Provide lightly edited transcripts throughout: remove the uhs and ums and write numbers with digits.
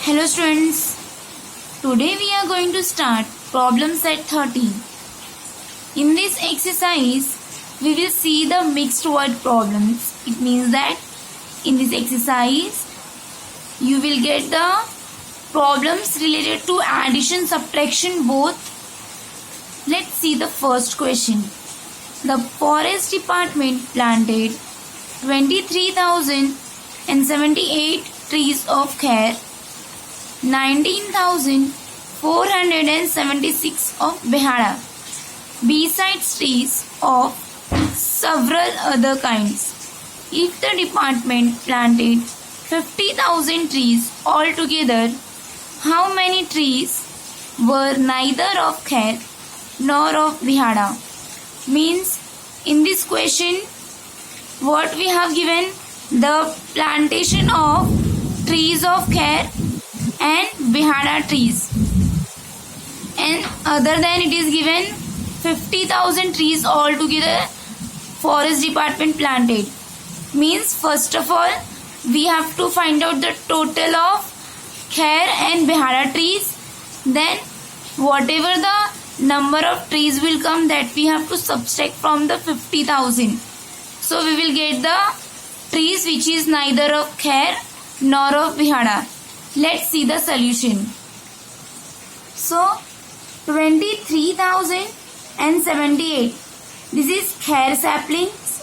Hello students, today we are going to start problem set 13. In this exercise, we will see the mixed word problems. It means that in this exercise, you will get the problems related to addition, subtraction both. Let's see the first question. The forest department planted 23,078 trees of care, 19,476 of behada, besides trees of several other kinds. If the department planted 50,000 trees altogether, how many trees were neither of care nor of behada? Means in this question, what we have given, the plantation of trees of care and behada trees, and other than it is given 50,000 trees altogether forest department planted. Means first of all we have to find out the total of care and behada trees, then whatever the number of trees will come, that we have to subtract from the 50,000. So we will get the trees which is neither of care nor of behada. Let's see the solution. So 23,078, this is care saplings.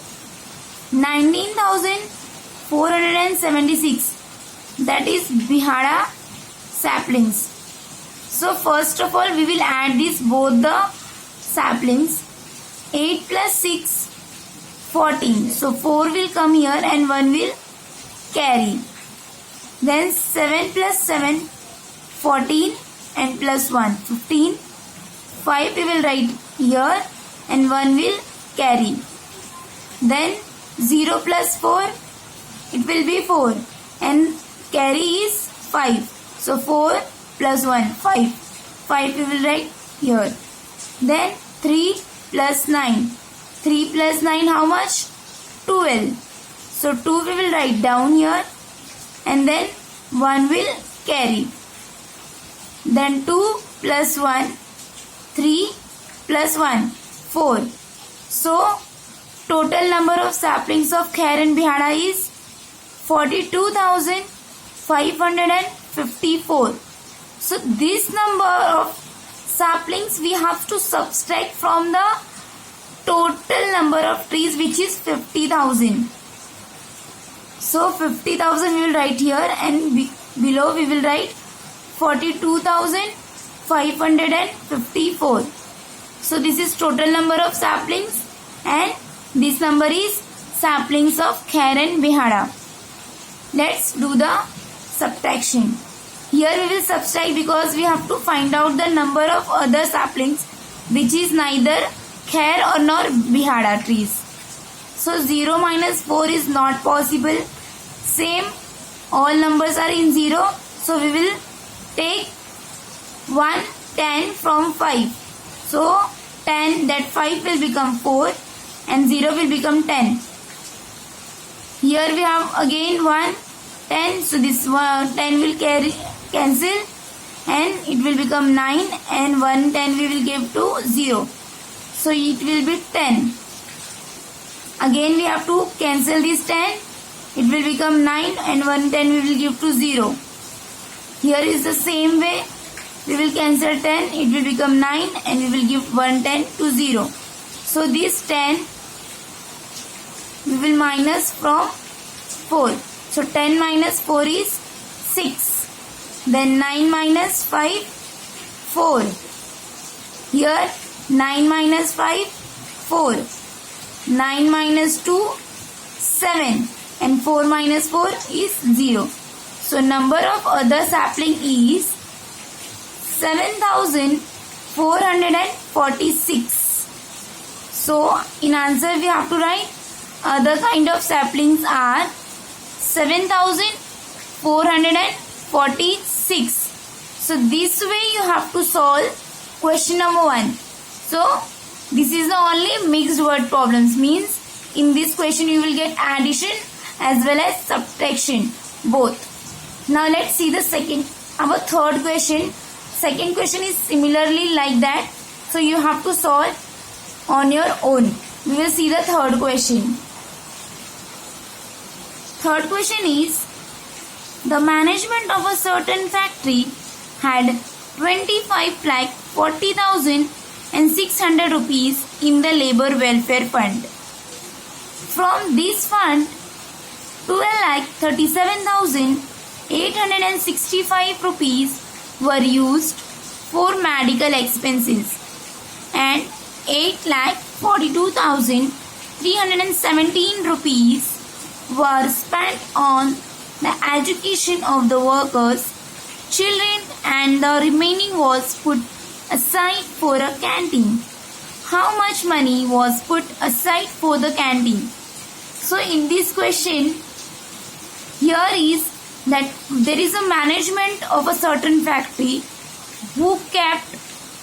19,476, that is behada saplings. So first of all we will add this both the saplings. 8 plus 6, 14. So 4 will come here and 1 will carry. Then 7 plus 7, 14, and plus 1, 15. 5 we will write here and 1 will carry. Then 0 plus 4, it will be 4, and carry is 5. So 4 plus 1, 5. 5 we will write here. Then 3 plus 9. 3 plus 9 how much? 12. So 2 we will write down here, and then 1 will carry. Then 2 plus 1, 3 plus 1, 4. So total number of saplings of care and behada is 42,554. So this number of saplings we have to subtract from the total number of trees, which is 50,000. So 50,000 we will write here, and below we will write 42,554. So this is total number of saplings, and this number is saplings of care and behada. Let's do the subtraction. Here we will subtract because we have to find out the number of other saplings which is neither care or nor behada trees. So 0 minus 4 is not possible. Same, all numbers are in 0. So we will take 1, 10 from 5. So 10, that 5 will become 4 and 0 will become 10. Here we have again 1, 10. So this 10 will cancel and it will become 9, and 1 10 we will give to 0. So it will be 10. Again we have to cancel this 10. It will become 9, and 1 10 we will give to 0. Here is the same way. We will cancel 10. It will become 9, and we will give 1 10 to 0. So this 10 we will minus from 4. So 10 minus 4 is 6. Then 9 minus 5, 4. Here 9 minus 5, 4. 9 minus 2, 7. And 4 minus 4 is 0. So number of other sapling is 7,446. So in answer we have to write other kind of saplings are 7,446. So this way you have to solve question number 1. So this is the only mixed word problems. Means in this question you will get addition as well as subtraction both. Now let's see the second our third question. Second question is similarly like that. So you have to solve on your own. We will see the third question. Third question is, the management of a certain factory had 25,40,600 rupees in the labor welfare fund. From this fund, 12,37,865 rupees were used for medical expenses and 8,42,317 rupees were spent on the education of the workers, children, and the remaining was put aside for a canteen. How much money was put aside for the canteen? So in this question, here is that there is a management of a certain factory who kept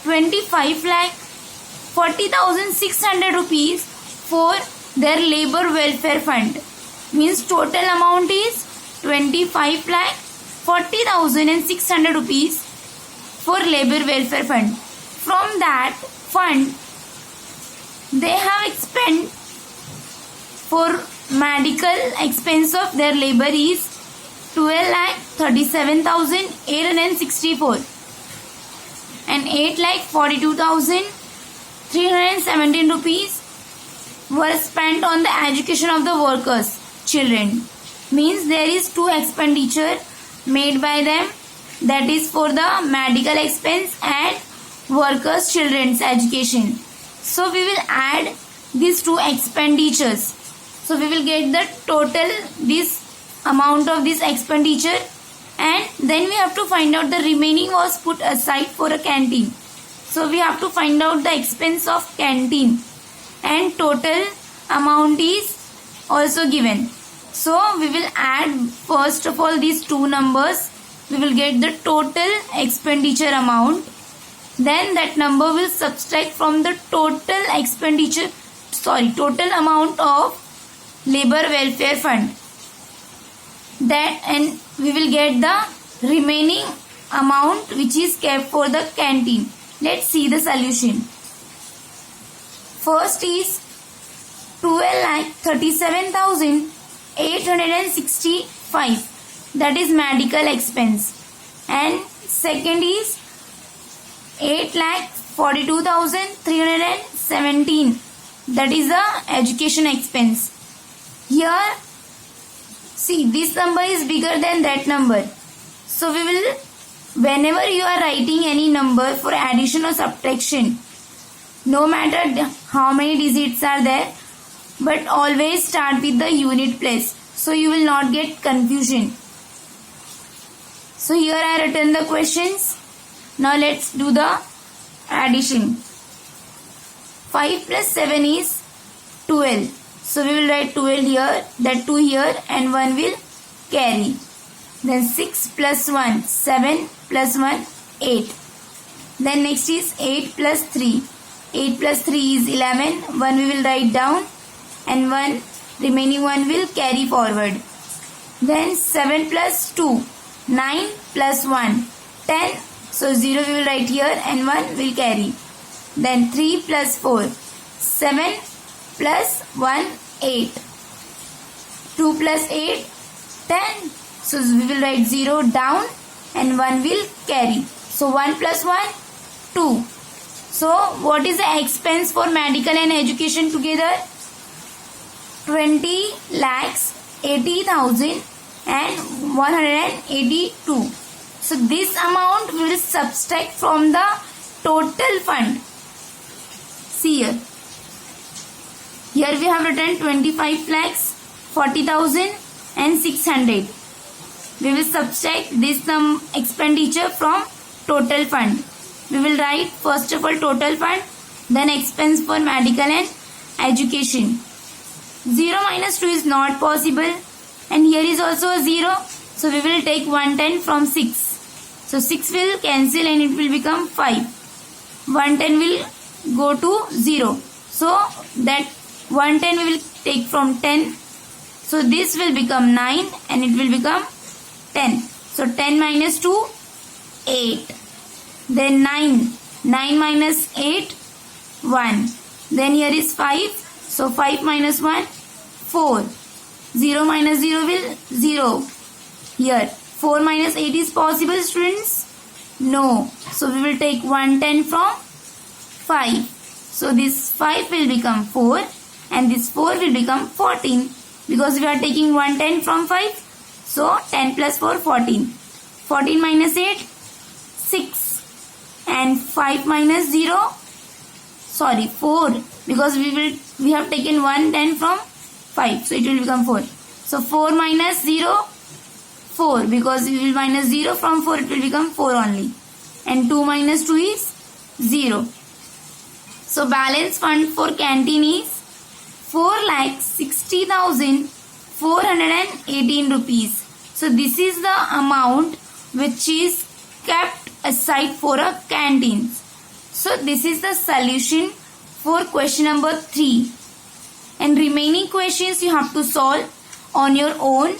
25,40,600 rupees for their labor welfare fund. Means total amount is 25,40,600 rupees for labor welfare fund. From that fund, they have expended for medical expense of their labor is 12,37,864 and 8,42,317 rupees were spent on the education of the workers, children. Means there is two expenditure made by them, that is for the medical expense and workers, children's education. So we will add these two expenditures. So we will get the total this amount of this expenditure, and then we have to find out the remaining was put aside for a canteen. So we have to find out the expense of canteen, and total amount is also given. So we will add first of all these two numbers. We will get the total expenditure amount. Then that number will subtract from the total expenditure, total amount of labor welfare fund. That, and we will get the remaining amount which is kept for the canteen. Let's see the solution. First is 12,37,865, that is medical expense, and second is 8,42,317, that is the education expense. Here, see, this number is bigger than that number. So we will, whenever you are writing any number for addition or subtraction, no matter how many digits are there, but always start with the unit place, so you will not get confusion. So here I written the questions. Now let's do the addition. 5 plus 7 is 12. So we will write 12 here, that 2 here, and 1 will carry. Then 6 plus 1, 7 plus 1, 8. Then next is 8 plus 3. 8 plus 3 is 11. 1 we will write down, and 1 remaining 1 will carry forward. Then 7 plus 2, 9 plus 1, 10. So 0 we will write here, and 1 will carry. Then 3 plus 4, 7 plus 1, 8. 2 plus 8, 10. So we will write 0 down, and 1 will carry. So 1 plus 1, 2. So what is the expense for medical and education together? 20,80,182. So this amount we will subtract from the total fund. See here. Here we have written 25,40,600. We will subtract this expenditure from total fund. We will write first of all total fund, then expense for medical and education. 0 minus 2 is not possible, and here is also a 0. So we will take 110 from 6. So 6 will cancel and it will become 5. 110 will go to 0. So that 110 we will take from 10. So this will become 9 and it will become 10. So 10 minus 2, 8. Then 9. 9 minus 8, 1. Then here is 5. So 5 minus 1, 4. 0 minus 0 will 0. Here 4 minus 8 is possible, students? No. So we will take 110 from 5. So this 5 will become 4 and this 4 will become 14 because we are taking 110 from 5. So 10 plus 4, 14. 14 minus 8, 6. And 5 minus 0, 4 because we have taken 110 from 5. So it will become 4. So 4 minus 0, 4 because we will minus 0 from 4, it will become 4 only. And 2 minus 2 is 0. So balance fund for canteen is 4,60,418 rupees. So this is the amount which is kept aside for a canteen. So this is the solution for question number 3. And remaining questions you have to solve on your own.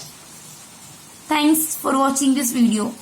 Thanks for watching this video.